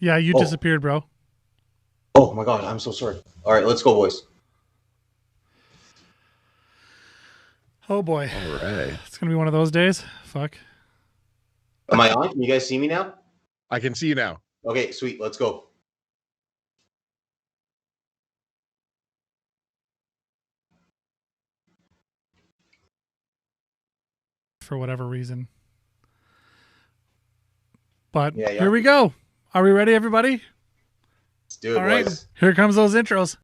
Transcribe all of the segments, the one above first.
Yeah, you disappeared, bro. Oh my God, I'm so sorry. All right, let's go, boys. Oh boy. All right. It's going to be one of those days. Fuck. Am I on? Can you guys see me now? I can see you now. Okay, sweet. Let's go. For whatever reason. But Yeah. here we go. Are we ready, everybody? Let's do it, All right. boys. Here comes those intros.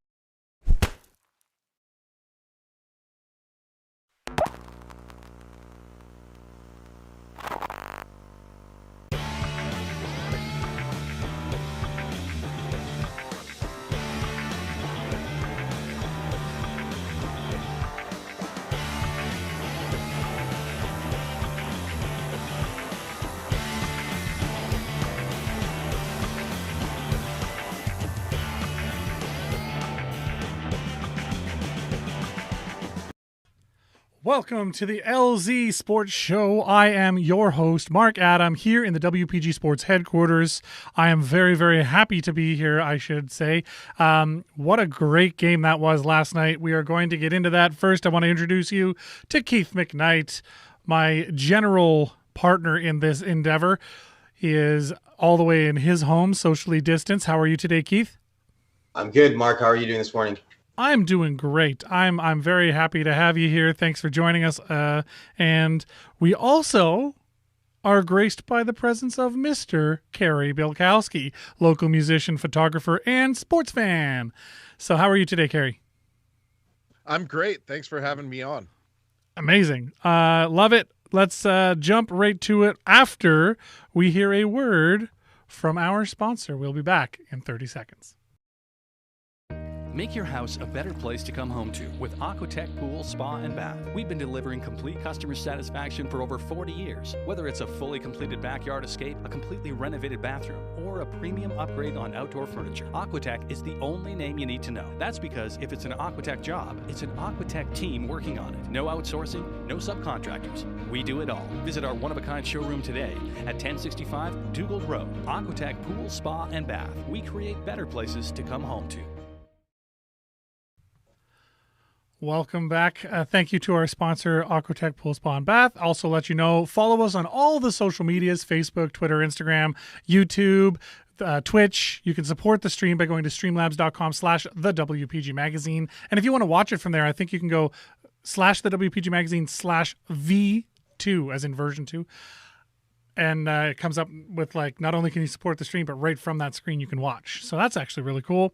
Welcome to the LZ Sports Show. I am your host, Mark Adam, here in the WPG Sports headquarters. I am very, very happy to be here, I should say. What a great game that was last night. We are going to get into that. First, I want to introduce you to Keith McKnight, my general partner in this endeavor. He is all the way in his home, socially distanced. How are you today, Keith? I'm good, Mark. How are you doing this morning? I'm doing great. I'm very happy to have you here. Thanks for joining us. And we also are graced by the presence of Mr. Kerry Bilkowski, local musician, photographer, and sports fan. So how are you today, Kerry? I'm great. Thanks for having me on. Amazing. Love it. Let's jump right to it after we hear a word from our sponsor. We'll be back in 30 seconds. Make your house a better place to come home to with Aqua-Tech Pool, Spa, and Bath. We've been delivering complete customer satisfaction for over 40 years. Whether it's a fully completed backyard escape, a completely renovated bathroom, or a premium upgrade on outdoor furniture, Aqua-Tech is the only name you need to know. That's because if it's an Aqua-Tech job, it's an Aqua-Tech team working on it. No outsourcing, no subcontractors. We do it all. Visit our one-of-a-kind showroom today at 1065 Dugald Road. Aqua-Tech Pool, Spa, and Bath. We create better places to come home to. Welcome back. Thank you to our sponsor, Aqua-Tech Pool Spa and Bath. Also let you know, follow us on all the social medias, Facebook, Twitter, Instagram, YouTube, Twitch. You can support the stream by going to streamlabs.com/the WPG Magazine. And if you want to watch it from there, I think you can go /the WPG Magazine /V2, as in version 2. And it comes up with, like, not only can you support the stream, but right from that screen you can watch. So that's actually really cool.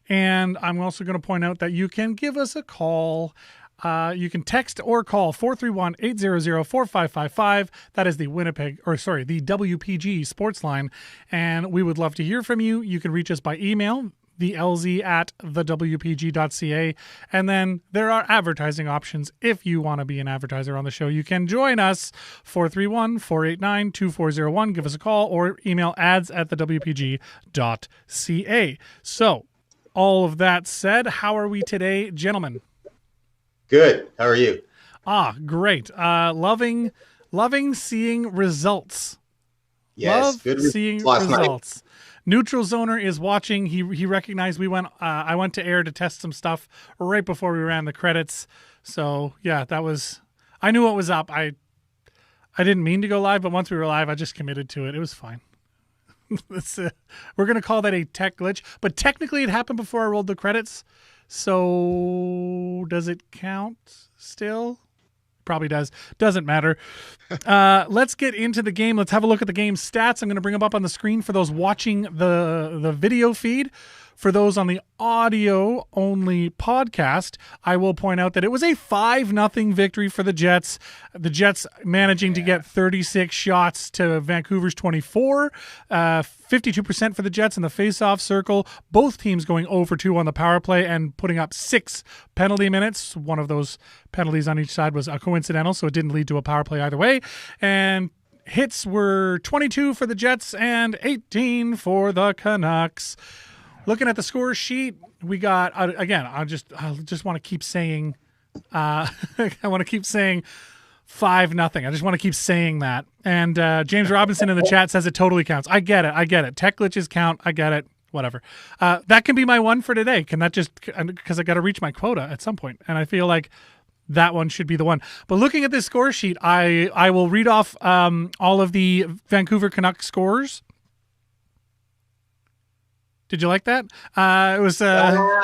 And I'm also going to point out that you can give us a call. You can text or call 431-800-4555. That is the the WPG sports line. And we would love to hear from you. You can reach us by email, thelz@thewpg.ca. And then there are advertising options. If you want to be an advertiser on the show, you can join us, 431-489-2401. Give us a call or email ads@thewpg.ca. So all of that said, how are we today, gentlemen? Good. How are you? Great. Loving seeing results. Yes. Good seeing results. Neutral Zoner is watching. He recognized I went to air to test some stuff right before we ran the credits. So yeah, I knew what was up. I didn't mean to go live, but once we were live, I just committed to it. It was fine. We're going to call that a tech glitch, but technically it happened before I rolled the credits. So does it count still? Probably does. Doesn't matter. Let's get into the game. Let's have a look at the game stats. I'm going to bring them up on the screen for those watching the video feed. For those on the audio-only podcast, I will point out that it was a 5-0 victory for the Jets. The Jets managing to get 36 shots to Vancouver's 24. 52% for the Jets in the face-off circle. Both teams going 0-for-2 on the power play and putting up 6 penalty minutes. One of those penalties on each side was coincidental, so it didn't lead to a power play either way. And hits were 22 for the Jets and 18 for the Canucks. Looking at the score sheet, we got, again, I just want to keep saying, 5-0. I just want to keep saying that. And James Robinson in the chat says it totally counts. I get it. Tech glitches count. I get it. Whatever. That can be my one for today. Can that just, because I got to reach my quota at some point, and I feel like that one should be the one. But looking at this score sheet, I will read off all of the Vancouver Canucks scores. Did you like that? It was that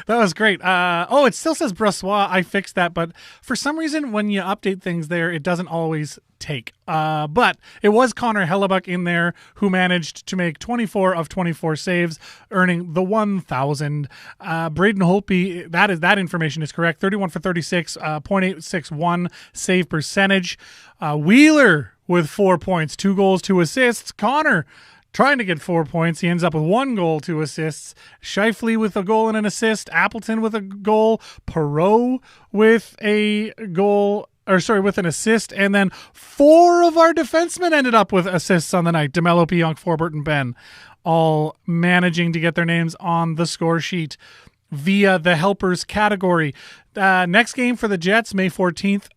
was great. It still says Brossois. I fixed that, but for some reason, when you update things there, it doesn't always take. But it was Connor Hellebuck in there who managed to make 24 of 24 saves, earning the 1,000. Braden Holtby, that information is correct. 31 for 36, .861 save percentage. Wheeler with 4 points, 2 goals, 2 assists. Connor trying to get 4 points. He ends up with 1 goal, 2 assists. Shifley with a goal and an assist. Appleton with a goal. Perreault with a goal, with an assist. And then 4 of our defensemen ended up with assists on the night. DeMello, Pionk, Forbert, and Ben all managing to get their names on the score sheet via the helpers category. Next game for the Jets, May 14th,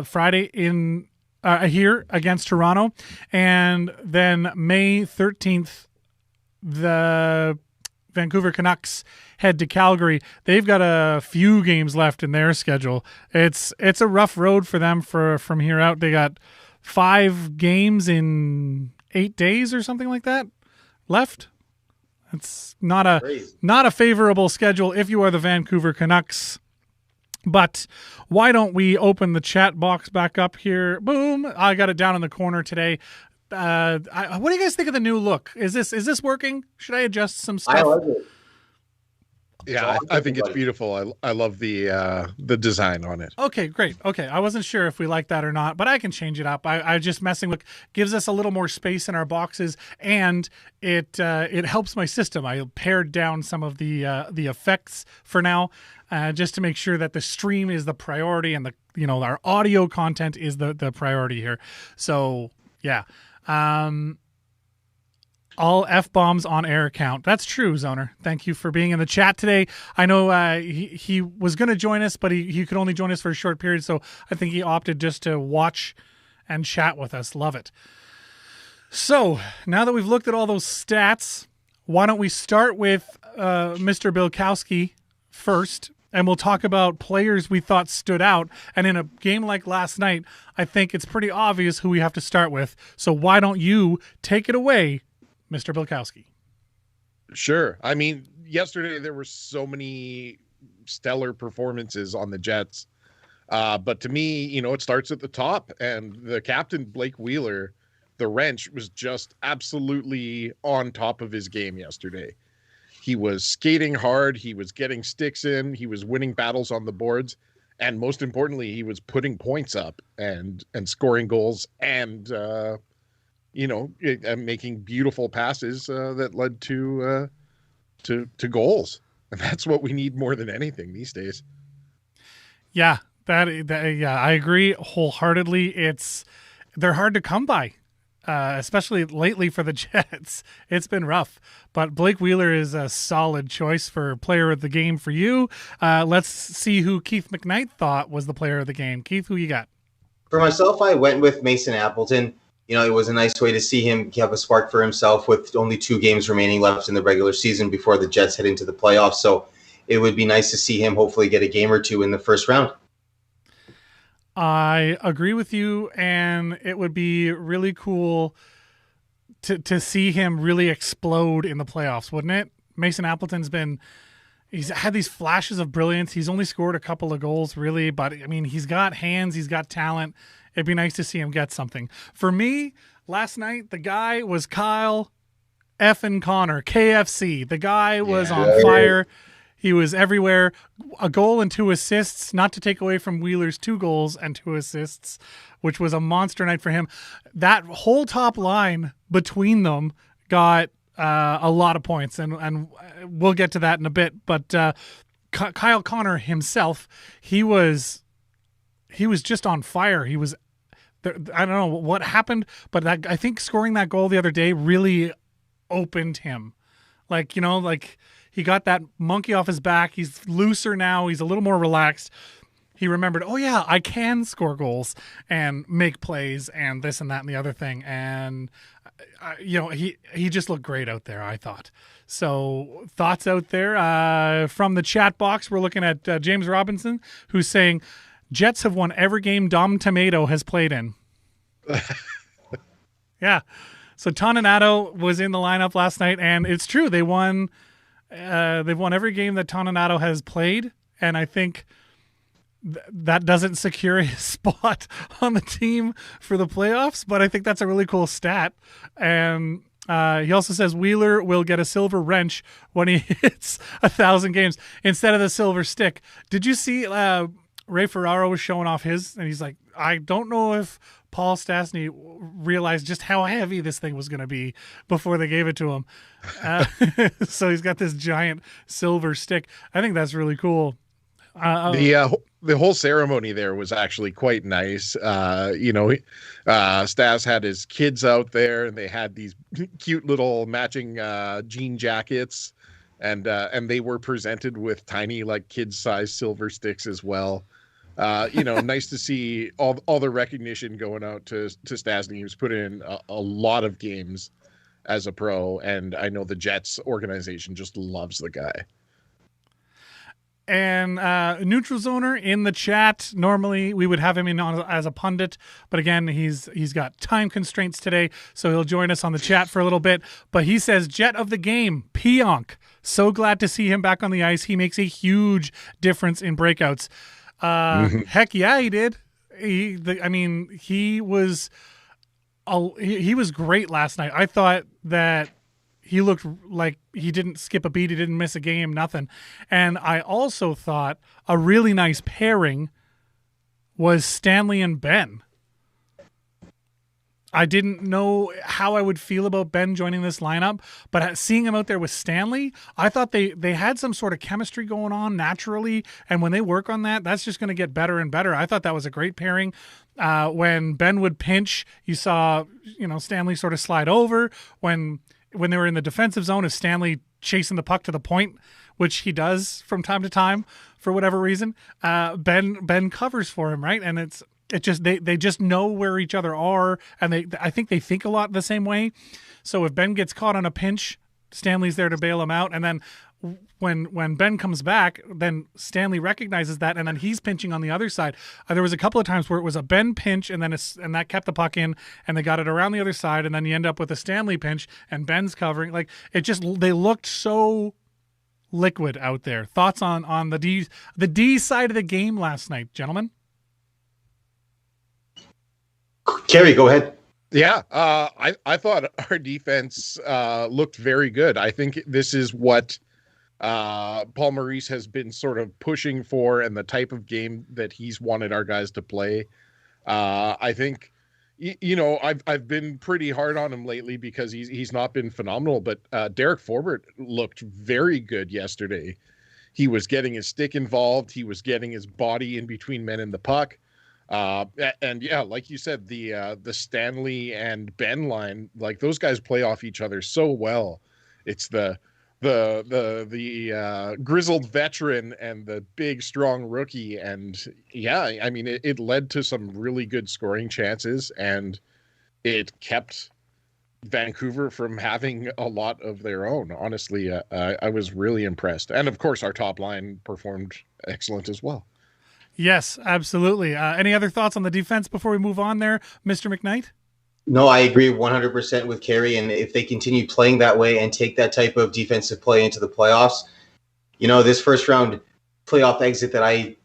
Friday in here against Toronto, and then May 13th, the Vancouver Canucks head to Calgary. They've got a few games left in their schedule. It's a rough road for them from here out. They got 5 games in 8 days or something like that left. It's not a favorable schedule if you are the Vancouver Canucks. But why don't we open the chat box back up here? Boom. I got it down in the corner today. What do you guys think of the new look? Is this working? Should I adjust some stuff? I like it. Yeah, I think it's beautiful. I love the design on it. Okay, great. Okay, I wasn't sure if we like that or not, but I can change it up. I just messing with, gives us a little more space in our boxes, and it helps my system. I pared down some of the effects for now, just to make sure that the stream is the priority and our audio content is the priority here. So yeah. All F-bombs on air count. That's true, Zoner. Thank you for being in the chat today. I know he was going to join us, but he could only join us for a short period, so I think he opted just to watch and chat with us. Love it. So, now that we've looked at all those stats, why don't we start with Mr. Bilkowski first, and we'll talk about players we thought stood out. And in a game like last night, I think it's pretty obvious who we have to start with. So why don't you take it away, Mr. Bilkowski? Sure. I mean, yesterday there were so many stellar performances on the Jets. But to me, it starts at the top, and the captain, Blake Wheeler, the wrench, was just absolutely on top of his game yesterday. He was skating hard. He was getting sticks in. He was winning battles on the boards. And most importantly, he was putting points up and scoring goals and, making beautiful passes that led to goals. And that's what we need more than anything these days. Yeah, I agree wholeheartedly. They're hard to come by. Especially lately for the Jets. It's been rough, but Blake Wheeler is a solid choice for player of the game for you. Let's see who Keith McKnight thought was the player of the game. Keith, who you got? For myself, I went with Mason Appleton. It was a nice way to see him have a spark for himself with only 2 games remaining left in the regular season before the Jets head into the playoffs. So it would be nice to see him hopefully get a game or 2 in the first round. I agree with you, and it would be really cool to see him really explode in the playoffs, wouldn't it? Mason Appleton's he's had these flashes of brilliance. He's only scored a couple of goals, really, but I mean, he's got hands, he's got talent. It'd be nice to see him get something. For me, last night, the guy was Kyle effing Connor, KFC. The guy was on fire. He was everywhere. A goal and 2 assists, not to take away from Wheeler's 2 goals and 2 assists, which was a monster night for him. That whole top line between them got a lot of points, and we'll get to that in a bit. But Kyle Connor himself, he was just on fire. He was, I don't know what happened, but I think scoring that goal the other day really opened him. He got that monkey off his back. He's looser now. He's a little more relaxed. he remembered, oh yeah, I can score goals and make plays and this and that and the other thing. And he just looked great out there, I thought. So thoughts out there from the chat box. We're looking at James Robinson, who's saying Jets have won every game Dom Tomato has played in. Yeah. So Toninato was in the lineup last night, and it's true. They won. They've won every game that Toninato has played, and I think that doesn't secure his spot on the team for the playoffs, but I think that's a really cool stat. And he also says Wheeler will get a silver wrench when he hits 1,000 games instead of the silver stick. Did you see Ray Ferraro was showing off his, and he's like, I don't know if Paul Stastny realized just how heavy this thing was going to be before they gave it to him. So he's got this giant silver stick. I think that's really cool. The whole ceremony there was actually quite nice. Stas had his kids out there, and they had these cute little matching jean jackets, and they were presented with tiny, like kid-sized silver sticks as well. Nice to see all the recognition going out to Stastny. He was put in a lot of games as a pro, and I know the Jets organization just loves the guy. And Neutral Zoner in the chat. Normally we would have him in as a pundit, but again, he's got time constraints today, so he'll join us on the chat for a little bit. But he says, Jet of the game, Pionk. So glad to see him back on the ice. He makes a huge difference in breakouts. Heck yeah, he did. He was great last night. I thought that he looked like he didn't skip a beat. He didn't miss a game, nothing. And I also thought a really nice pairing was Stanley and Ben. I didn't know how I would feel about Ben joining this lineup, but seeing him out there with Stanley, I thought they had some sort of chemistry going on naturally, and when they work on that, that's just going to get better and better. I thought that was a great pairing. When Ben would pinch, you saw Stanley sort of slide over. When they were in the defensive zone, if Stanley chasing the puck to the point, which he does from time to time for whatever reason, Ben covers for him, right? And it just they just know where each other are, and I think they think a lot the same way. So if Ben gets caught on a pinch, Stanley's there to bail him out, and then when Ben comes back, then Stanley recognizes that, and then he's pinching on the other side. There was a couple of times where it was a Ben pinch, and that kept the puck in, and they got it around the other side, and then you end up with a Stanley pinch, and Ben's covering. Like they looked so liquid out there. Thoughts on the D side of the game last night, gentlemen? Kerry, go ahead. Yeah, I thought our defense looked very good. I think this is what Paul Maurice has been sort of pushing for, and the type of game that he's wanted our guys to play. I think, I've been pretty hard on him lately because he's not been phenomenal, but Derek Forbort looked very good yesterday. He was getting his stick involved. He was getting his body in between men and the puck. And yeah, like you said, the Stanley and Ben line, like those guys play off each other so well. It's the grizzled veteran and the big strong rookie, and yeah, I mean it led to some really good scoring chances, and it kept Vancouver from having a lot of their own. Honestly, I was really impressed, and of course our top line performed excellent as well. Yes, absolutely. Any other thoughts on the defense before we move on there, Mr. McKnight? No, I agree 100% with Kerry. And if they continue playing that way and take that type of defensive play into the playoffs, this first round playoff exit that I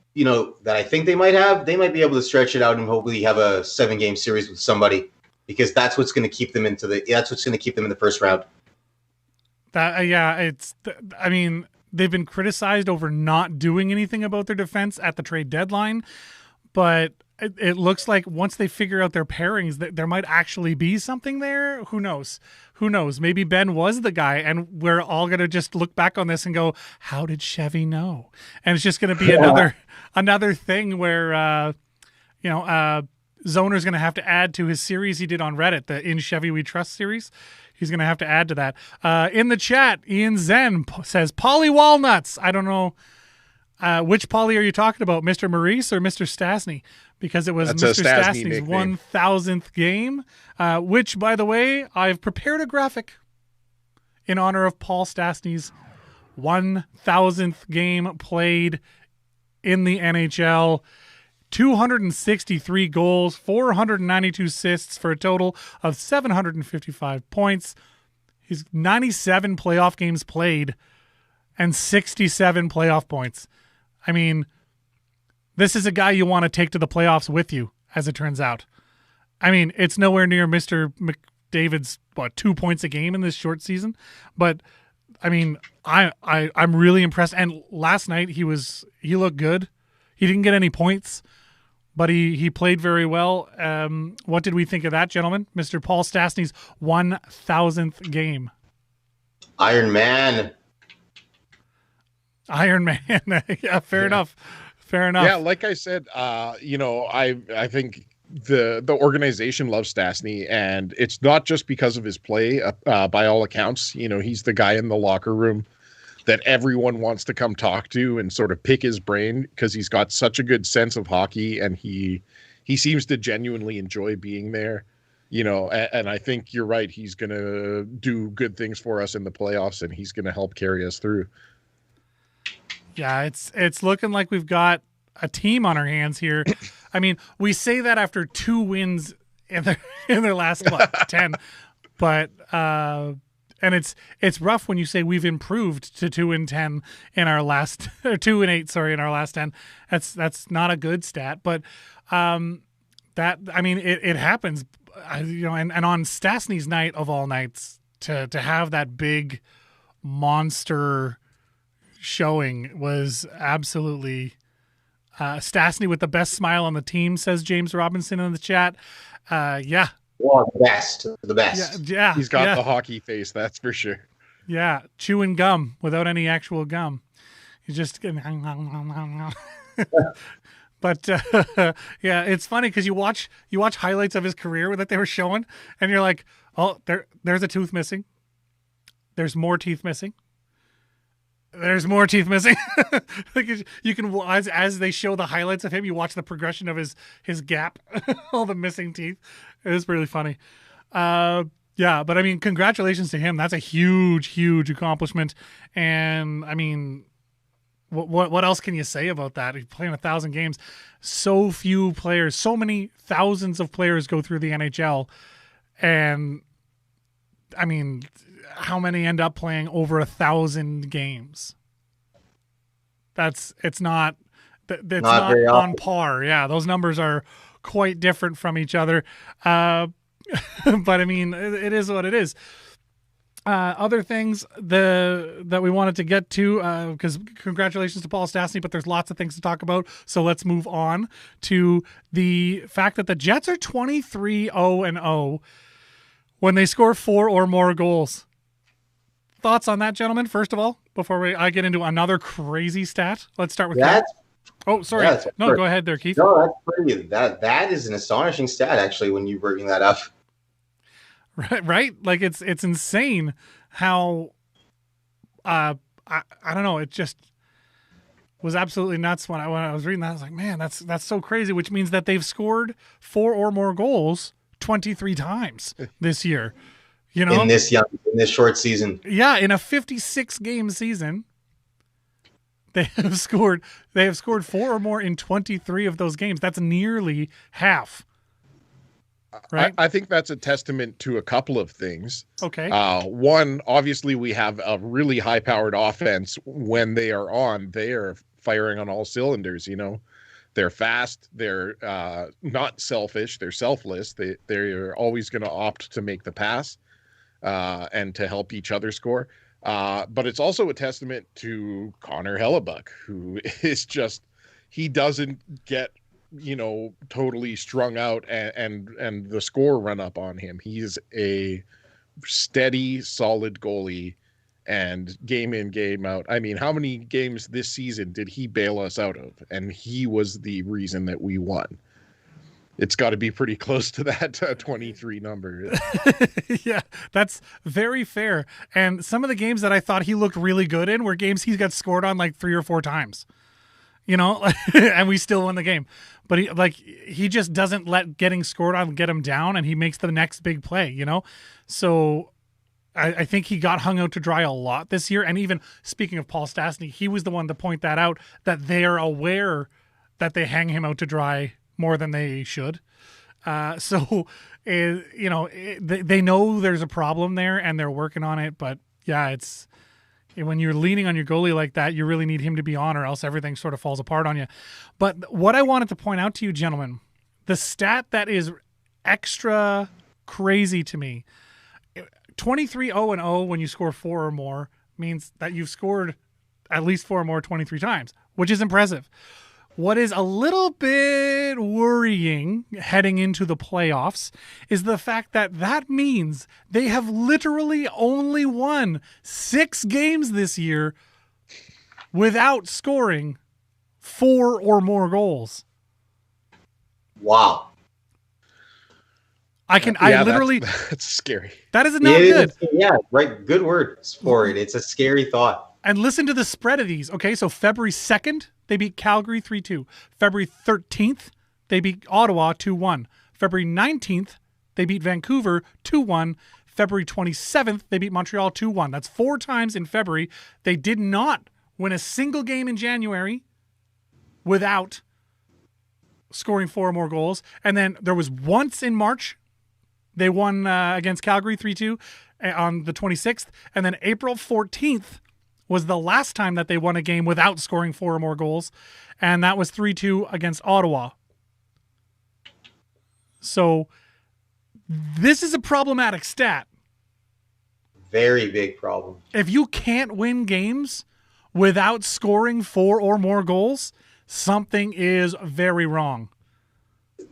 think they might be able to stretch it out and hopefully have a 7-game series with somebody, because that's what's going to keep them in the first round. They've been criticized over not doing anything about their defense at the trade deadline, but it looks like once they figure out their pairings, that there might actually be something there. Who knows? Maybe Ben was the guy, and we're all going to just look back on this and go, how did Chevy know? And it's just going to be another thing where, Zoner's going to have to add to his series he did on Reddit, the In Chevy We Trust series. He's going to have to add to that. In the chat, Ian Zen says, Polly Walnuts. I don't know Which Paulie are you talking about, Mr. Maurice or Mr. Stastny? Because it was That's Mr. Stastny's 1,000th game, which, by the way, I've prepared a graphic in honor of Paul Stastny's 1,000th game played in the NHL. 263 goals, 492 assists for a total of 755 points. He's 97 playoff games played and 67 playoff points. I mean, this is a guy you want to take to the playoffs with you, as it turns out. I mean, it's nowhere near Mr. McDavid's 2 points a game in this short season, but I mean, I'm really impressed. And last night he looked good. He didn't get any points, but he played very well. What did we think of that, gentlemen? Mr. Paul Stastny's 1,000th game. Iron Man. Yeah, fair enough. Fair enough. Yeah, like I said, I think the organization loves Stastny, and it's not just because of his play. By all accounts, he's the guy in the locker room that everyone wants to come talk to and sort of pick his brain because he's got such a good sense of hockey, and he seems to genuinely enjoy being there. And I think you're right. He's going to do good things for us in the playoffs, and he's going to help carry us through. Yeah, it's looking like we've got a team on our hands here. I mean, we say that after 2 wins in their last 10, but and it's rough when you say we've improved to 2-10 in our last, or 2-8, in our last 10. That's not a good stat, but it happens, and on Stastny's night of all nights to have that big monster showing was absolutely Stastny with the best smile on the team, says James Robinson in the chat. Yeah. Well, the best. Yeah. He's got the hockey face, that's for sure. Yeah. Chewing gum without any actual gum. He's just but yeah, it's funny because you watch highlights of his career that they were showing, and you're like, oh, there's a tooth missing. There's more teeth missing. There's more teeth missing. Like you can, as they show the highlights of him, you watch the progression of his gap, all the missing teeth. It was really funny. Yeah, but I mean, congratulations to him. That's a huge, huge accomplishment. And I mean, what else can you say about that? He's playing 1,000 games. So few players, so many thousands of players go through the NHL, and I mean, how many end up playing over 1,000 games? It's not on par. Yeah, those numbers are quite different from each other. But I mean, it is what it is. Other things that we wanted to get to, because congratulations to Paul Stastny, but there's lots of things to talk about. So let's move on to the fact that the Jets are 23-0-0 when they score 4 or more goals. Thoughts on that, gentlemen? First of all, before I get into another crazy stat, let's start with that. Oh, sorry. Yeah, no, go ahead there, Keith. No, that's pretty. That is an astonishing stat, actually, when you bring that up. Right? Like it's insane how I don't know. It just was absolutely nuts when I was reading that. I was like, man, that's so crazy. Which means that they've scored 4 or more goals 23 times this year. In this short season. Yeah, in a 56 game season, they have scored 4 or more in 23 of those games. That's nearly half. Right? I think that's a testament to a couple of things. Okay. One, obviously we have a really high powered offense. When they are on, they are firing on all cylinders, They're fast. They're not selfish. They're selfless. They're always going to opt to make the pass. And to help each other score. But it's also a testament to Connor Hellebuck, who is just, he doesn't get, totally strung out and the score run up on him. He's a steady, solid goalie, and game in, game out. I mean, how many games this season did he bail us out of? And he was the reason that we won. It's got to be pretty close to that 23 number. Yeah, that's very fair. And some of the games that I thought he looked really good in were games he got scored on like 3 or 4 times. you know, and we still won the game. But he just doesn't let getting scored on get him down, and he makes the next big play, you know? So I think he got hung out to dry a lot this year. And even speaking of Paul Stastny, he was the one to point that out, that they're aware that they hang him out to dry more than they should. They know there's a problem there and they're working on it. But yeah, it's when you're leaning on your goalie like that, you really need him to be on, or else everything sort of falls apart on you. But what I wanted to point out to you, gentlemen, the stat that is extra crazy to me, 23-0-0 when you score 4 or more means that you've scored at least 4 or more 23 times, which is impressive. What is a little bit worrying heading into the playoffs is the fact that that means they have literally only won 6 games this year without scoring 4 or more goals. Wow. That's scary. That is not good. Yeah, right. Good word for it. It's a scary thought. And listen to the spread of these. Okay, so February 2nd, they beat Calgary 3-2. February 13th, they beat Ottawa 2-1. February 19th, they beat Vancouver 2-1. February 27th, they beat Montreal 2-1. That's 4 times in February. They did not win a single game in January without scoring 4 or more goals. And then there was once in March, they won against Calgary 3-2 on the 26th. And then April 14th was the last time that they won a game without scoring 4 or more goals. And that was 3-2 against Ottawa. So this is a problematic stat. Very big problem. If you can't win games without scoring 4 or more goals, something is very wrong.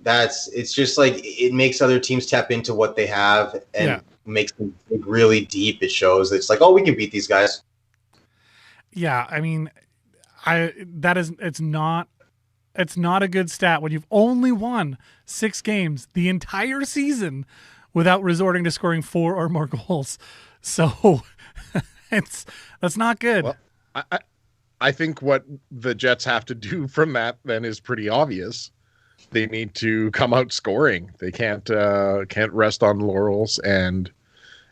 It's just like it makes other teams tap into what they have and makes them dig really deep. It shows it's like, oh, we can beat these guys. Yeah, I mean, it's not a good stat when you've only won 6 games the entire season without resorting to scoring 4 or more goals. So that's not good. Well, I think what the Jets have to do from that then is pretty obvious. They need to come out scoring. They can't rest on laurels and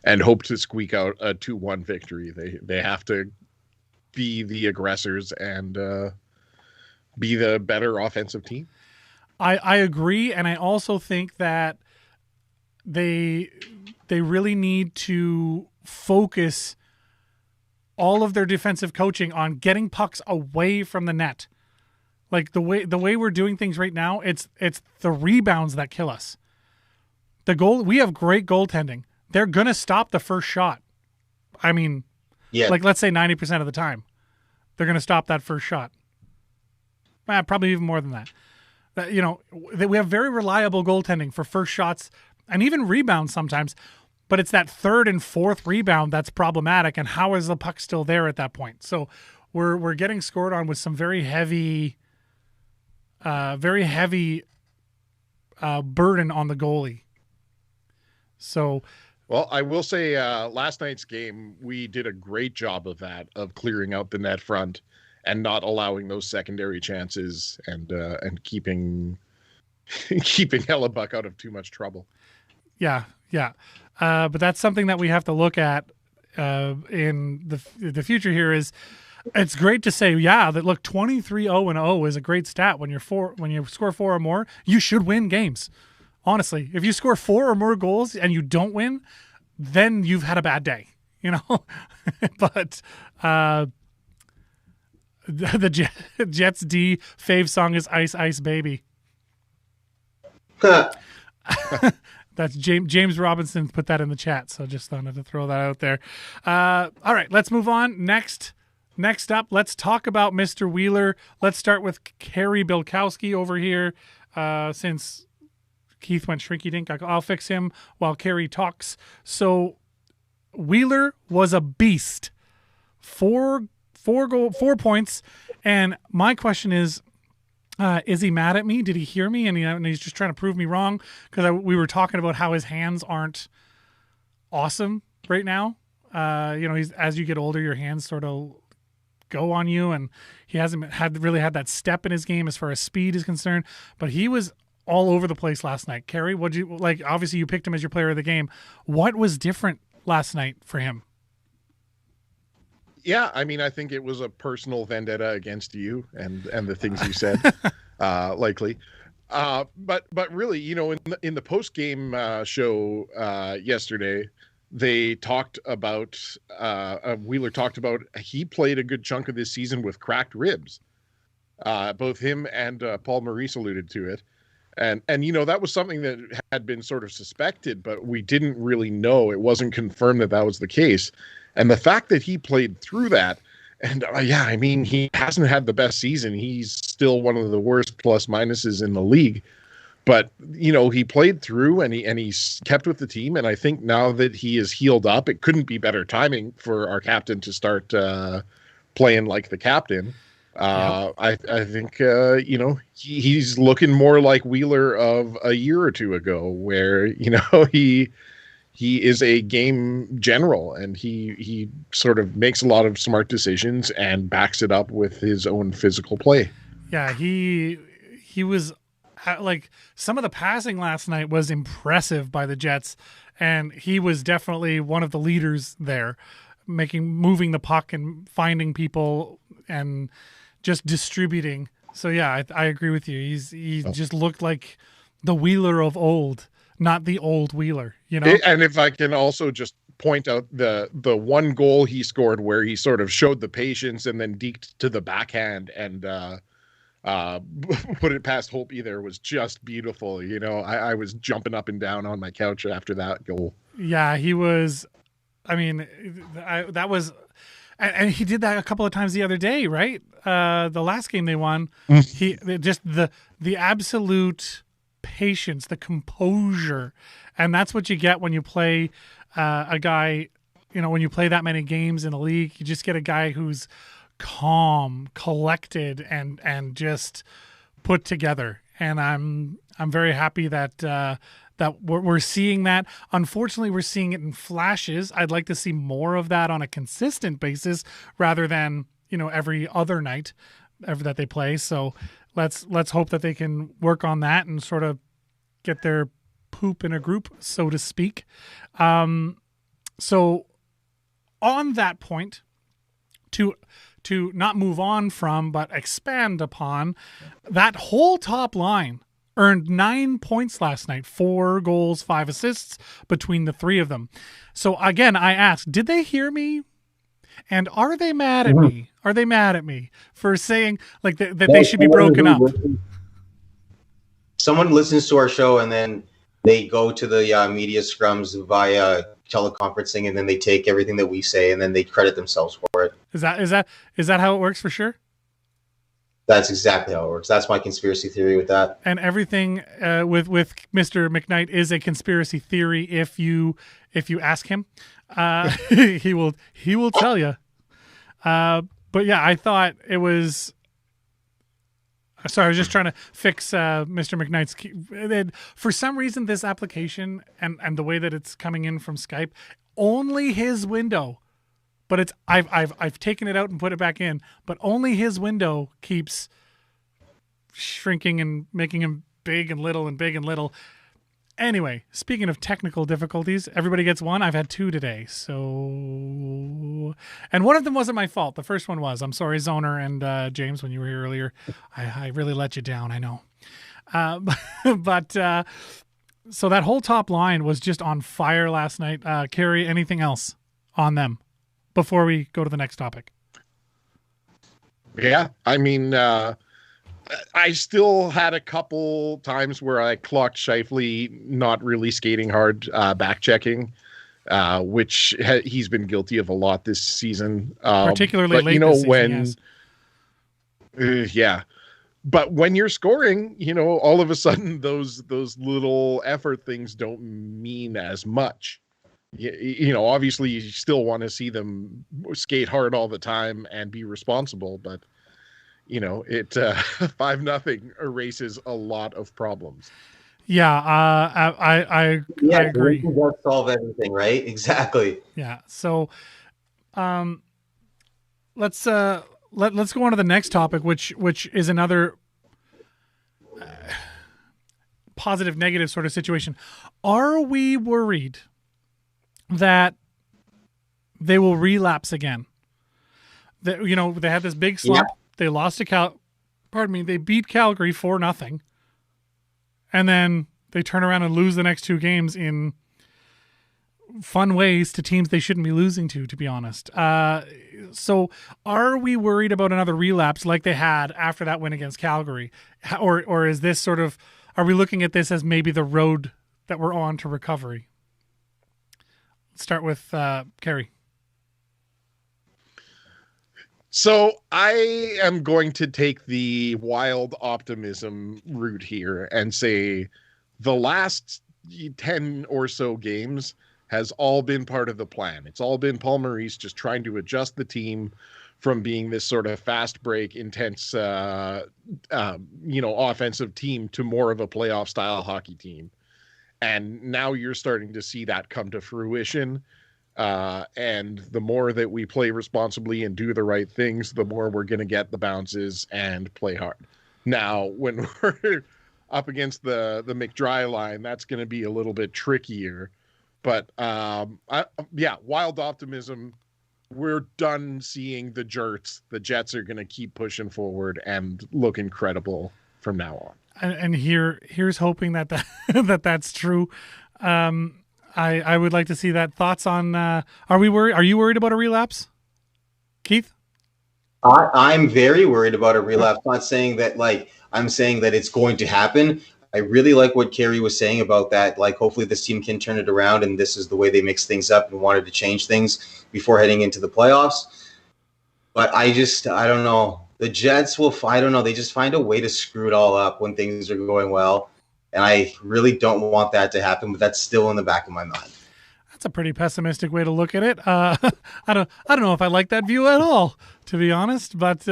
hope to squeak out a 2-1 victory. They have to be the aggressors and be the better offensive team. I agree, and I also think that they really need to focus all of their defensive coaching on getting pucks away from the net. Like the way we're doing things right now, it's the rebounds that kill us. We have great goaltending. They're gonna stop the first shot. I mean, yeah. Like let's say 90% of the time, they're gonna stop that first shot. Probably even more than that. We have very reliable goaltending for first shots and even rebounds sometimes. But it's that 3rd and 4th rebound that's problematic. And how is the puck still there at that point? So we're getting scored on with some very heavy burden on the goalie. So, well, I will say last night's game, we did a great job of that, of clearing out the net front and not allowing those secondary chances and keeping Hellebuck out of too much trouble. Yeah. But that's something that we have to look at in the future here. It's great to say, that look, 23-0-0 is a great stat. When you score 4 or more, you should win games. Honestly, if you score 4 or more goals and you don't win, then you've had a bad day, But the Jets D fave song is Ice Ice Baby. That's James Robinson put that in the chat, so just wanted to throw that out there. All right, let's move on. Next up, let's talk about Mr. Wheeler. Let's start with Carey Bilkowski over here. Since Keith went shrinky dink, I'll fix him while Carey talks. So Wheeler was a beast. 4 points, and my question is he mad at me? Did he hear me? And he's just trying to prove me wrong because we were talking about how his hands aren't awesome right now. He's as you get older, your hands sort of go on you, and he hasn't really had that step in his game as far as speed is concerned. But he was all over the place last night. Carey, what'd you like? Obviously, you picked him as your player of the game. What was different last night for him? Yeah, I mean, I think it was a personal vendetta against you and the things you said, likely. But really, you know, in the post game show yesterday, they talked about Wheeler talked about he played a good chunk of this season with cracked ribs. Both him and Paul Maurice alluded to it. And you know, that was something that had been sort of suspected, but we didn't really know. It wasn't confirmed that was the case. And the fact that he played through that, and yeah, I mean, he hasn't had the best season. He's still one of the worst plus minuses in the league. But, you know, he played through and he's kept with the team. And I think now that he is healed up, it couldn't be better timing for our captain to start playing like the captain. I think, you know, he's looking more like Wheeler of a year or two ago, where, you know, he is a game general, and he sort of makes a lot of smart decisions and backs it up with his own physical play. Yeah, he was like, some of the passing last night was impressive by the Jets, and he was definitely one of the leaders there, moving the puck and finding people and just distributing. So yeah, I agree with you. He just looked like the Wheeler of old, not the old Wheeler, you know? And if I can also just point out the one goal he scored where he sort of showed the patience and then deked to the backhand and put it past Holtby there was just beautiful. You know, I was jumping up and down on my couch after that goal. Yeah, he was, I mean, that was, and he did that a couple of times the other day, right? The last game they won, he just the absolute patience, the composure, and that's what you get when you play a guy. You know, when you play that many games in the league, you just get a guy who's calm, collected, and just put together. And I'm very happy that that we're seeing that. Unfortunately, we're seeing it in flashes. I'd like to see more of that on a consistent basis rather than, you know, every other night that they play. So let's hope that they can work on that and sort of get their poop in a group, so to speak. So on that point, to not move on from, but expand upon, that whole top line earned 9 points last night, 4 goals, 5 assists between the three of them. So again, I asked, did they hear me? And are they mad at me? Are they mad at me for saying like that they should be broken up? Someone listens to our show and then they go to the media scrums via teleconferencing, and then they take everything that we say and then they credit themselves for it. Is that how it works for sure? That's exactly how it works. That's my conspiracy theory with that. And everything with Mr. McKnight is a conspiracy theory. If you ask him, he will tell you. But yeah, I thought it was. Sorry, I was just trying to fix Mr. McKnight's. For some reason, this application and the way that it's coming in from Skype, only his window. But it's I've taken it out and put it back in, but only his window keeps shrinking and making him big and little and big and little. Anyway, speaking of technical difficulties, everybody gets one. I've had 2 today, so, and one of them wasn't my fault. The first one was. I'm sorry, Zoner and James, when you were here earlier. I really let you down, I know. But so that whole top line was just on fire last night. Carey, anything else on them before we go to the next topic? Yeah, I mean, I still had a couple times where I clocked Scheifele not really skating hard, back checking, which he's been guilty of a lot this season. Particularly but, late you know, this season, when, yes. Yeah. But when you're scoring, you know, all of a sudden those little effort things don't mean as much. You know, obviously you still want to see them skate hard all the time and be responsible, but you know, it 5-0 erases a lot of problems. Yeah, I agree. That solve everything, right? Exactly. Yeah. So, let's let's go on to the next topic, which is another positive negative sort of situation. Are we worried that they will relapse again? That they had this big slump. Yeah. They lost to they beat Calgary 4-0, and then they turn around and lose the next 2 games in fun ways to teams they shouldn't be losing to be honest. So are we worried about another relapse like they had after that win against Calgary? Or is this sort of, are we looking at this as maybe the road that we're on to recovery? Let's start with Kerry. So I am going to take the wild optimism route here and say the last 10 or so games has all been part of the plan. It's all been Paul Maurice just trying to adjust the team from being this sort of fast break, intense, offensive team to more of a playoff style hockey team. And now you're starting to see that come to fruition. And the more that we play responsibly and do the right things, the more we're going to get the bounces and play hard. Now, when we're up against the McDry line, that's going to be a little bit trickier. But wild optimism. We're done seeing the jerks. The Jets are going to keep pushing forward and look incredible from now on. And here's hoping that that's true. I would like to see that. Thoughts on? Are we worried? Are you worried about a relapse, Keith? I'm very worried about a relapse. I'm not saying that I'm saying that it's going to happen. I really like what Kerry was saying about that. Hopefully this team can turn it around, and this is the way they mix things up and wanted to change things before heading into the playoffs. But I don't know. The Jets I don't know. They just find a way to screw it all up when things are going well. And I really don't want that to happen, but that's still in the back of my mind. That's a pretty pessimistic way to look at it. I don't know if I like that view at all, to be honest, but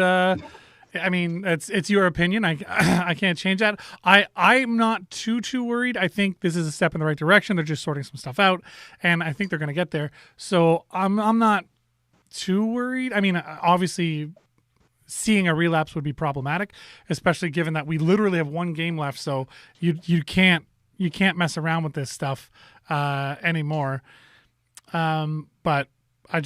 I mean, it's your opinion. I can't change that. I'm not too worried. I think this is a step in the right direction. They're just sorting some stuff out, and I think they're going to get there. So I'm not too worried. I mean, obviously, seeing a relapse would be problematic, especially given that we literally have 1 game left. So you can't mess around with this stuff anymore. But I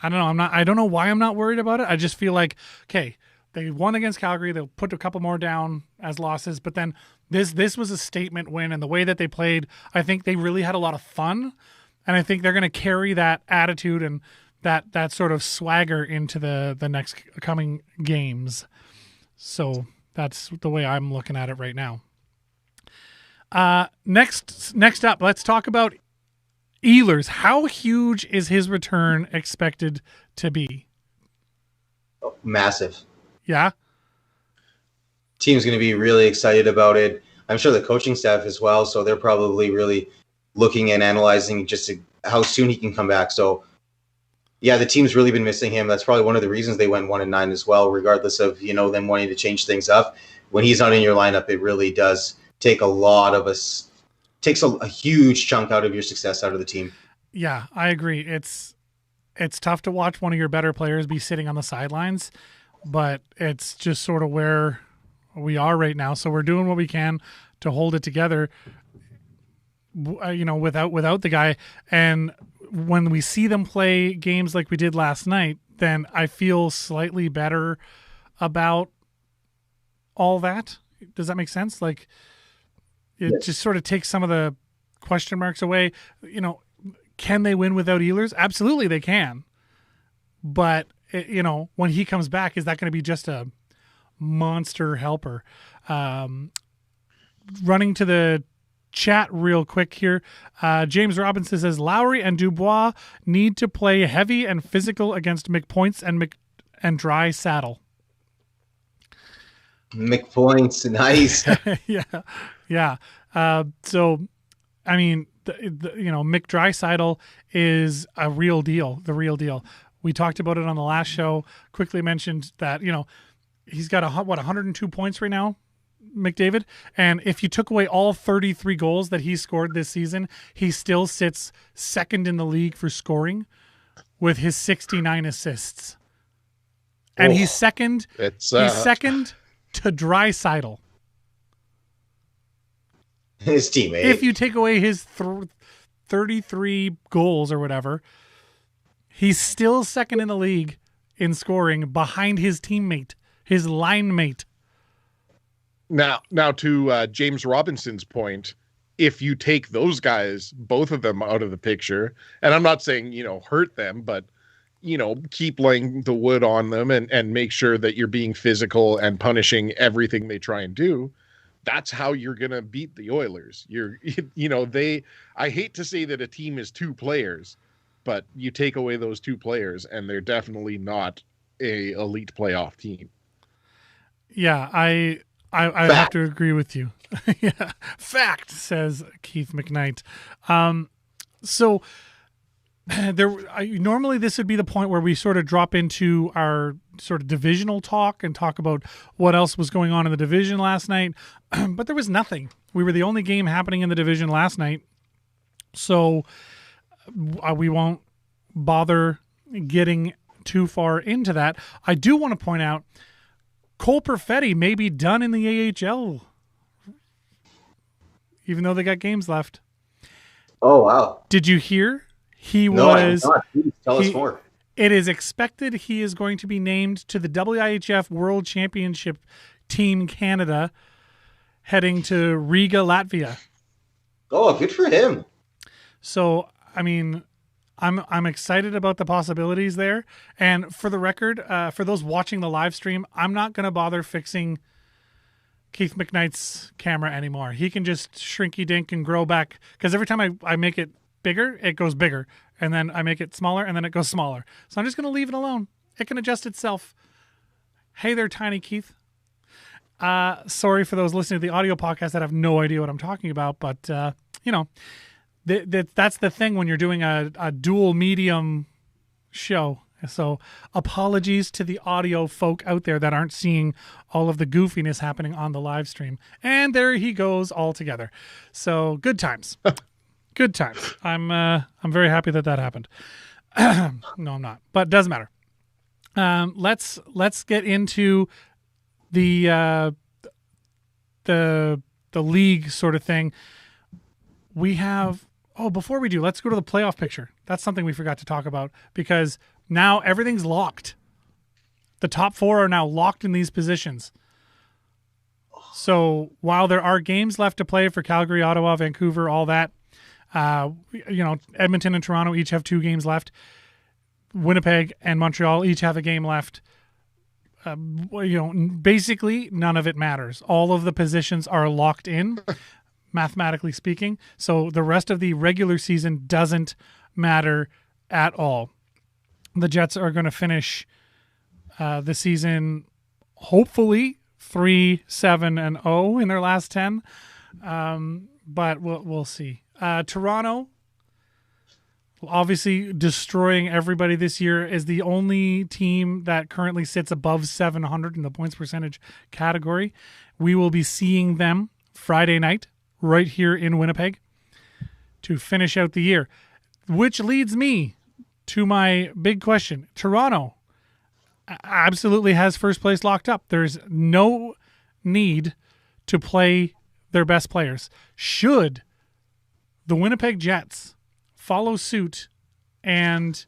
don't know. I don't know why I'm not worried about it. I just feel like, okay, they won against Calgary. They'll put a couple more down as losses, but then this was a statement win, and the way that they played, I think they really had a lot of fun, and I think they're going to carry that attitude and that sort of swagger into the next coming games. So that's the way I'm looking at it right now. Next up, let's talk about Ehlers. How huge is his return expected to be? Massive. Yeah. Team's going to be really excited about it. I'm sure the coaching staff as well. So they're probably really looking and analyzing just how soon he can come back. So yeah, the team's really been missing him. That's probably one of the reasons they went 1-9 as well, regardless of, them wanting to change things up. When he's not in your lineup, it really does take takes a huge chunk out of your success out of the team. Yeah, I agree. It's tough to watch one of your better players be sitting on the sidelines, but it's just sort of where we are right now. So we're doing what we can to hold it together, without the guy. And when we see them play games like we did last night, then I feel slightly better about all that. Does that make sense? It just sort of takes some of the question marks away. Can they win without Ehlers? Absolutely they can. But, when he comes back, is that going to be just a monster helper? Running to the chat real quick here. James Robinson says, Lowry and Dubois need to play heavy and physical against McPoints and Draisaitl. McPoints, nice. Yeah. So, I mean, McDraisaitl is the real deal. We talked about it on the last show. Quickly mentioned that, he's got 102 points right now, McDavid. And if you took away all 33 goals that he scored this season, he still sits second in the league for scoring with his 69 assists. And he's second. He's second to Draisaitl. His teammate. If you take away his 33 goals or whatever, he's still second in the league in scoring behind his teammate, his line mate. Now to James Robinson's point, if you take those guys, both of them out of the picture, and I'm not saying, hurt them, but, keep laying the wood on them and make sure that you're being physical and punishing everything they try and do. That's how you're going to beat the Oilers. I hate to say that a team is two players, but you take away those two players and they're definitely not a elite playoff team. Yeah, I have to agree with you. Yeah, fact, says Keith McKnight. So normally this would be the point where we sort of drop into our sort of divisional talk and talk about what else was going on in the division last night. But there was nothing. We were the only game happening in the division last night. So we won't bother getting too far into that. I do want to point out Cole Perfetti may be done in the AHL, even though they got games left. Oh, wow. Did you hear? No, I did not. Please tell us more. It is expected he is going to be named to the WIHF World Championship Team Canada, heading to Riga, Latvia. Oh, good for him. So, I mean, I'm excited about the possibilities there. And for the record, for those watching the live stream, I'm not going to bother fixing Keith McKnight's camera anymore. He can just shrinky dink and grow back, because every time I make it bigger, it goes bigger. And then I make it smaller, and then it goes smaller. So I'm just going to leave it alone. It can adjust itself. Hey there, Tiny Keith. Sorry for those listening to the audio podcast that have no idea what I'm talking about, but, that's the thing when you're doing a dual medium show. So apologies to the audio folk out there that aren't seeing all of the goofiness happening on the live stream. And there he goes altogether. So good times. Good times. I'm very happy that happened. No, I'm not, but it doesn't matter. Let's get into the league sort of thing. We have, before we do, let's go to the playoff picture. That's something we forgot to talk about, because now everything's locked. The top four are now locked in these positions. So while there are games left to play for Calgary, Ottawa, Vancouver, all that, Edmonton and Toronto each have 2 games left. Winnipeg and Montreal each have a game left. Basically none of it matters. All of the positions are locked in, mathematically speaking. So the rest of the regular season doesn't matter at all. The Jets are going to finish the season hopefully 3-7-0 in their last 10. But we'll see. Toronto, obviously destroying everybody this year, is the only team that currently sits above 700 in the points percentage category. We will be seeing them Friday night right here in Winnipeg to finish out the year, which leads me to my big question. Toronto absolutely has first place locked up. There's no need to play their best players. Should the Winnipeg Jets follow suit and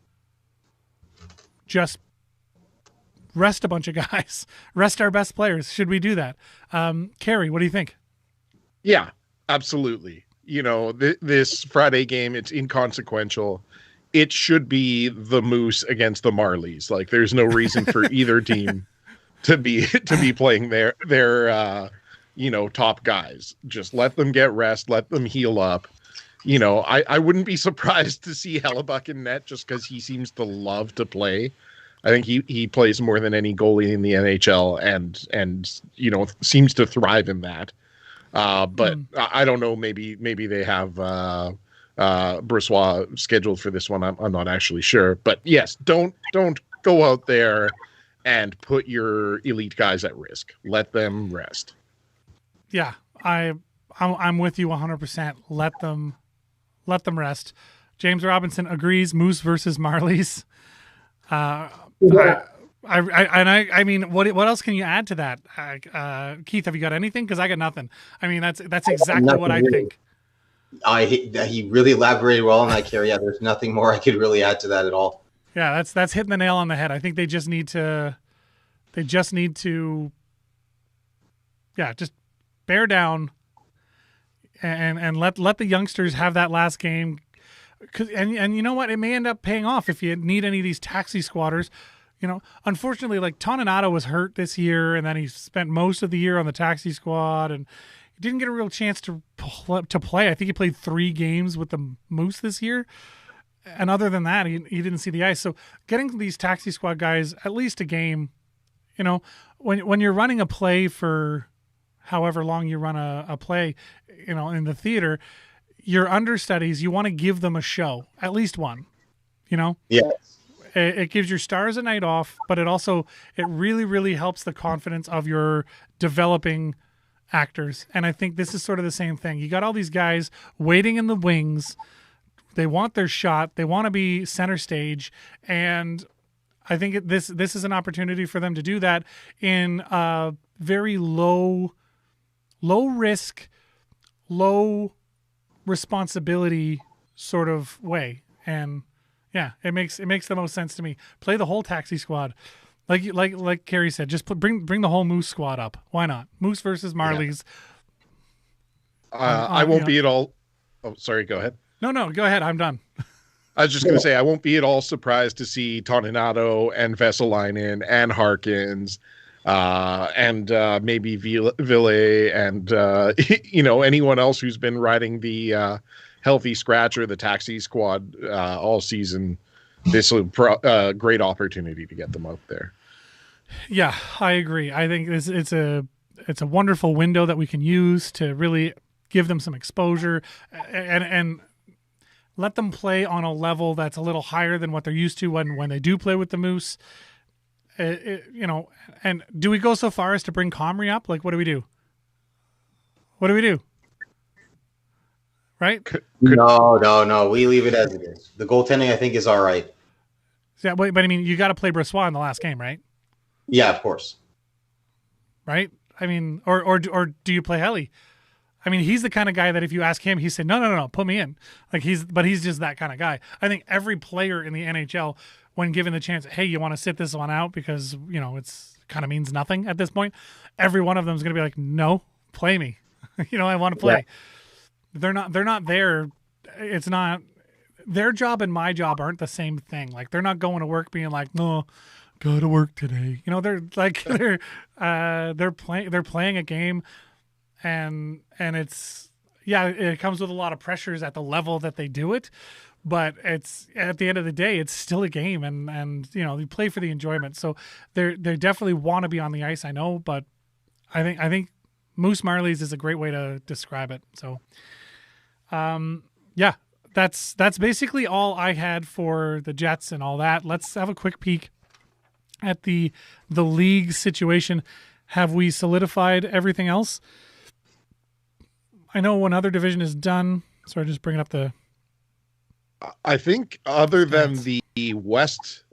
just rest a bunch of guys, rest our best players? Should we do that? Carrie, what do you think? Yeah, absolutely. This Friday game, it's inconsequential. It should be the Moose against the Marlies. Like, there's no reason for either team to be playing their top guys. Just let them get rest, let them heal up. I wouldn't be surprised to see Hellebuck in net, just because he seems to love to play. I think he plays more than any goalie in the NHL and seems to thrive in that. But I don't know, maybe they have Brissois scheduled for this one. I'm not actually sure. But yes, don't go out there and put your elite guys at risk. Let them rest. Yeah, I'm with you 100%. Let them rest. James Robinson agrees. Moose versus Marlies. I mean, what else can you add to that? Keith, have you got anything? Because I got nothing. I mean, that's exactly what I think. He really elaborated well on that, Carey. Yeah, there's nothing more I could really add to that at all. Yeah, that's hitting the nail on the head. I think they just need to, just bear down and let the youngsters have that last game. And you know what? It may end up paying off if you need any of these taxi squatters. You know, unfortunately, like Toninato was hurt this year, and then he spent most of the year on the taxi squad, and he didn't get a real chance to play. I think he played 3 games with the Moose this year, and other than that, he didn't see the ice. So getting these taxi squad guys at least a game, you know, when you're running a play for however long you run a play, you know, in the theater, your understudies, you want to give them a show, at least one, you know? Yes. It gives your stars a night off, but it really, really helps the confidence of your developing actors. And I think this is sort of the same thing. You got all these guys waiting in the wings. They want their shot. They want to be center stage. And I think this is an opportunity for them to do that in a very low risk, low responsibility sort of way. And yeah, it makes the most sense to me. Play the whole taxi squad, like Carey said. Just bring the whole Moose squad up. Why not? Moose versus Marlies. Yeah. I won't be at all. Oh, sorry. Go ahead. No, go ahead. I'm done. I was just going to say I won't be at all surprised to see Toninato and Vesalainen and Harkins, and maybe Ville and you know, anyone else who's been riding the healthy scratch or the taxi squad all season. This is a great opportunity to get them out there. Yeah, I agree. I think it's a wonderful window that we can use to really give them some exposure and let them play on a level that's a little higher than what they're used to when they do play with the Moose. You know, and do we go so far as to bring Comrie up? Like, what do we do? Right? No. We leave it as it is. The goaltending, I think, is all right. Yeah, but I mean, you got to play Brossoit in the last game, right? Yeah, of course. Right? I mean, or do you play Helly? I mean, he's the kind of guy that if you ask him, he said, no, put me in. Like he's just that kind of guy. I think every player in the NHL, when given the chance, hey, you want to sit this one out because, you know, it's kind of means nothing at this point. Every one of them is going to be like, no, play me. You know, I want to play. Yeah. They're not there. It's not their job and my job aren't the same thing. Like they're not going to work being like, no, go to work today. You know, they're like they're playing a game, and it's it comes with a lot of pressures at the level that they do it, but it's at the end of the day it's still a game, and you know, you play for the enjoyment. So they definitely want to be on the ice, I know, but I think Moose Marlies is a great way to describe it. So yeah, that's basically all I had for the Jets and all that. Let's have a quick peek at the league situation. Have we solidified everything else? I know one other division is done. Sorry, just bringing up the... I think other than the West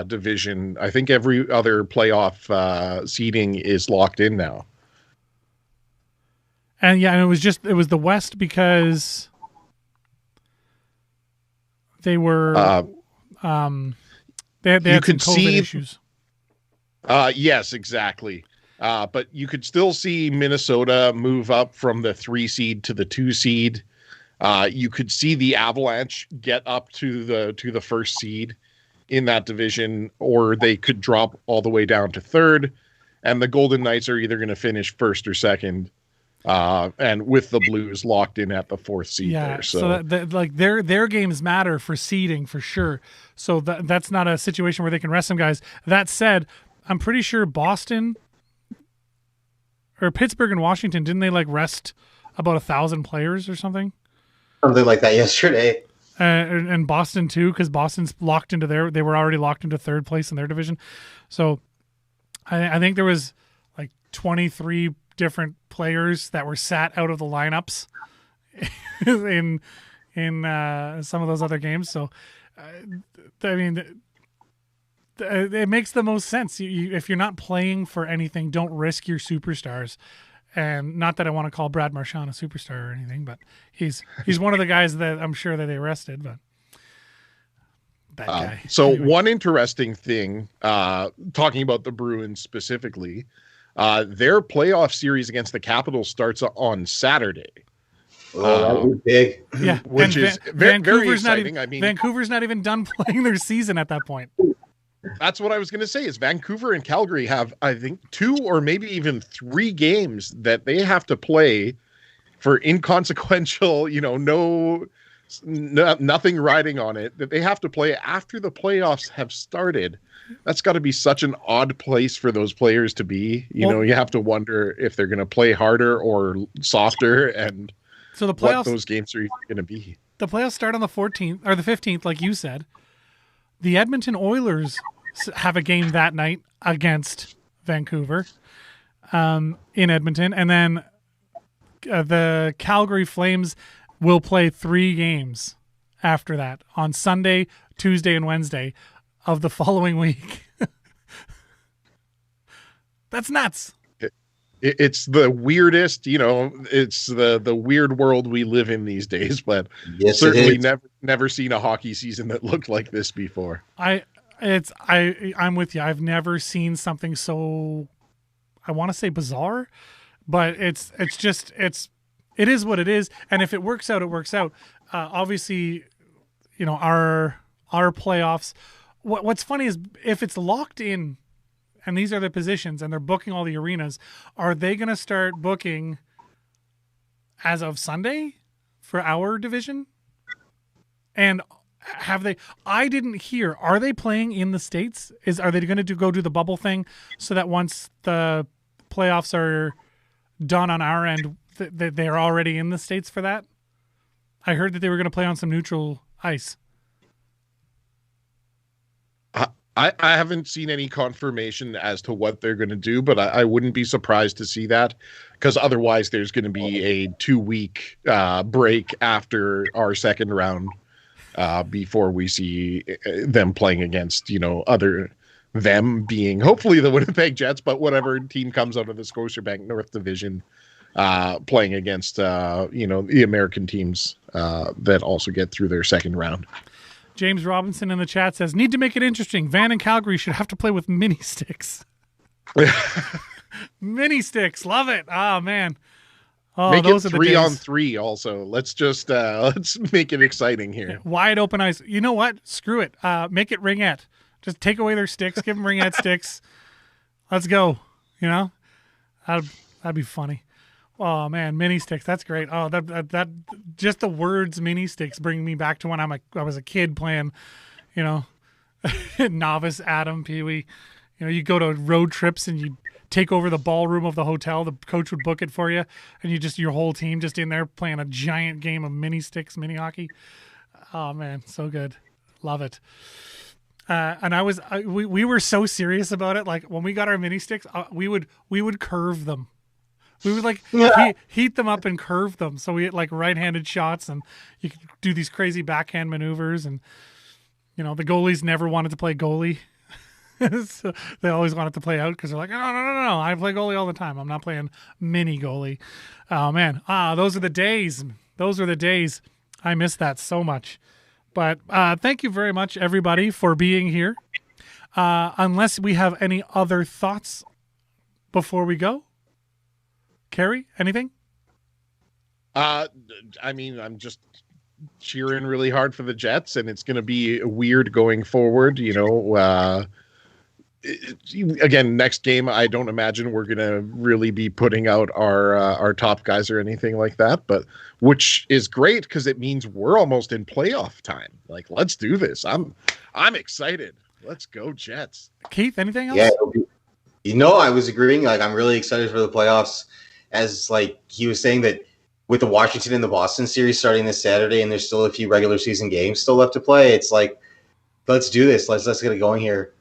division, I think every other playoff seeding is locked in now. And yeah, and it was the West because they were they had some COVID issues. Yes, exactly. But you could still see Minnesota move up from the 3 seed to the 2 seed. You could see the Avalanche get up to the 1st seed in that division, or they could drop all the way down to 3rd. And the Golden Knights are either going to finish 1st or 2nd. And with the Blues locked in at the 4th seed there. So like their games matter for seeding for sure. So that's not a situation where they can rest some guys. That said, I'm pretty sure Boston or Pittsburgh and Washington, didn't they like rest about 1,000 players or something? Something like that yesterday. And Boston too, because Boston's locked into they were already locked into 3rd place in their division. So I think there was like 23 different players that were sat out of the lineups in some of those other games. So I mean, it makes the most sense. If you're not playing for anything, don't risk your superstars. And not that I want to call Brad Marchand a superstar or anything, but he's one of the guys that I'm sure that they rested. But that guy. So anyway. One interesting thing, talking about the Bruins specifically, their playoff series against the Capitals starts on Saturday. Oh, that was big. Yeah, which is very exciting. Vancouver's not even done playing their season at that point. That's what I was going to say. Is Vancouver and Calgary have, I think, 2 or maybe even 3 games that they have to play for inconsequential, nothing riding on it, that they have to play after the playoffs have started. That's got to be such an odd place for those players to be. You have to wonder if they're going to play harder or softer, and so the playoffs, what those games are going to be. The playoffs start on the 14th or the 15th, like you said. The Edmonton Oilers have a game that night against Vancouver in Edmonton. And then the Calgary Flames will play 3 games after that on Sunday, Tuesday, and Wednesday of the following week. That's nuts. It's the weirdest, it's the weird world we live in these days, but yes, certainly never seen a hockey season that looked like this before. I'm with you. I've never seen something so, I want to say bizarre, but it is what it is. And if it works out, it works out. Obviously, our playoffs, what's funny is if it's locked in, and these are the positions, and they're booking all the arenas, are they going to start booking as of Sunday for our division? And have they? I didn't hear. Are they playing in the States? Are they going to go do the bubble thing so that once the playoffs are done on our end, they're already in the States for that? I heard that they were going to play on some neutral ice. I haven't seen any confirmation as to what they're going to do, but I wouldn't be surprised to see that, because otherwise there's going to be a 2-week break after our second round before we see them playing against, them being hopefully the Winnipeg Jets, but whatever team comes out of the Scotiabank North Division playing against, the American teams that also get through their second round. James Robinson in the chat says, need to make it interesting. Van and Calgary should have to play with mini sticks. Mini sticks. Love it. Oh, man. Oh, make those it are the days. 3-on-3 also. Let's just let's make it exciting here. Wide open ice. You know what? Screw it. Make it ringette. Just take away their sticks. Give them ringette sticks. Let's go. That'd be funny. Oh man, mini sticks. That's great. Oh, that just the words mini sticks bring me back to when I was a kid playing, novice Adam, Pee Wee. You go to road trips and you take over the ballroom of the hotel. The coach would book it for you, and your whole team just in there playing a giant game of mini sticks, mini hockey. Oh man, so good. Love it. And we were so serious about it. Like when we got our mini sticks, we would curve them. We would heat them up and curve them. So we had right-handed shots, and you could do these crazy backhand maneuvers. And, the goalies never wanted to play goalie. So they always wanted to play out because they're like, no, I play goalie all the time. I'm not playing mini goalie. Oh man. Those are the days. Those are the days. I miss that so much. But thank you very much, everybody, for being here. Unless we have any other thoughts before we go. Carrie, anything? I'm just cheering really hard for the Jets, and it's going to be weird going forward. Again, next game, I don't imagine we're going to really be putting out our top guys or anything like that, but which is great because it means we're almost in playoff time. Let's do this. I'm excited. Let's go Jets. Keith, anything else? Yeah, I was agreeing. I'm really excited for the playoffs. As he was saying that with the Washington and the Boston series starting this Saturday, and there's still a few regular season games still left to play. It's let's do this. Let's get it going here.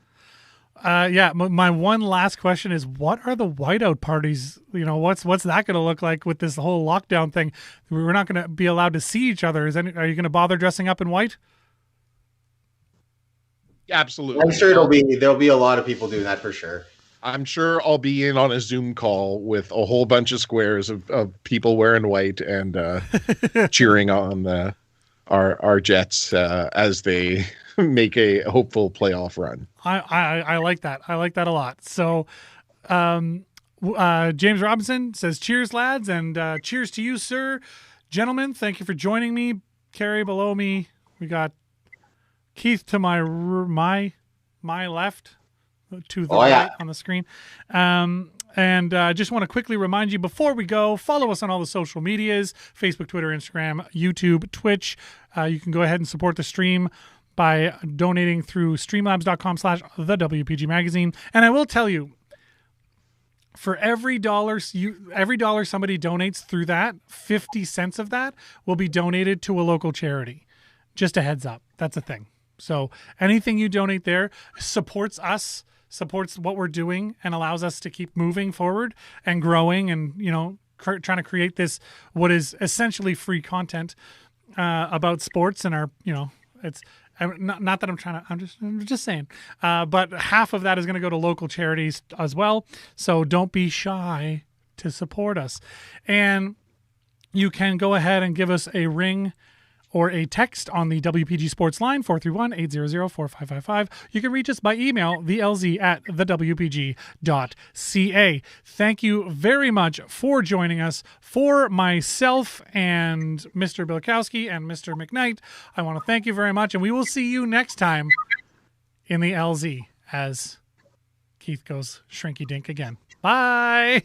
My one last question is, what are the whiteout parties? What's that going to look like with this whole lockdown thing? We're not going to be allowed to see each other. Are you going to bother dressing up in white? Absolutely. I'm sure there'll be a lot of people doing that for sure. I'm sure I'll be in on a Zoom call with a whole bunch of squares of people wearing white and cheering on our Jets as they make a hopeful playoff run. I like that. I like that a lot. So, James Robinson says, "Cheers, lads," and cheers to you, sir. Gentlemen, thank you for joining me. Carrie below me, we got Keith to my left, to the right on the screen. And just want to quickly remind you before we go, follow us on all the social medias, Facebook, Twitter, Instagram, YouTube, Twitch. You can go ahead and support the stream by donating through streamlabs.com/thewpg magazine. And I will tell you, for every dollar somebody donates through that, 50 cents of that will be donated to a local charity. Just a heads up. That's a thing. So anything you donate there supports us, supports what we're doing, and allows us to keep moving forward and growing and, trying to create this, what is essentially free content about sports and our, it's not that I'm just saying, but half of that is going to go to local charities as well. So don't be shy to support us. And you can go ahead and give us a ring or a text on the WPG Sports line, 431-800-4555. You can reach us by email, thelz@thewpg.ca. Thank you very much for joining us. For myself and Mr. Bilkowski and Mr. McKnight, I want to thank you very much, and we will see you next time in the LZ as Keith goes shrinky-dink again. Bye!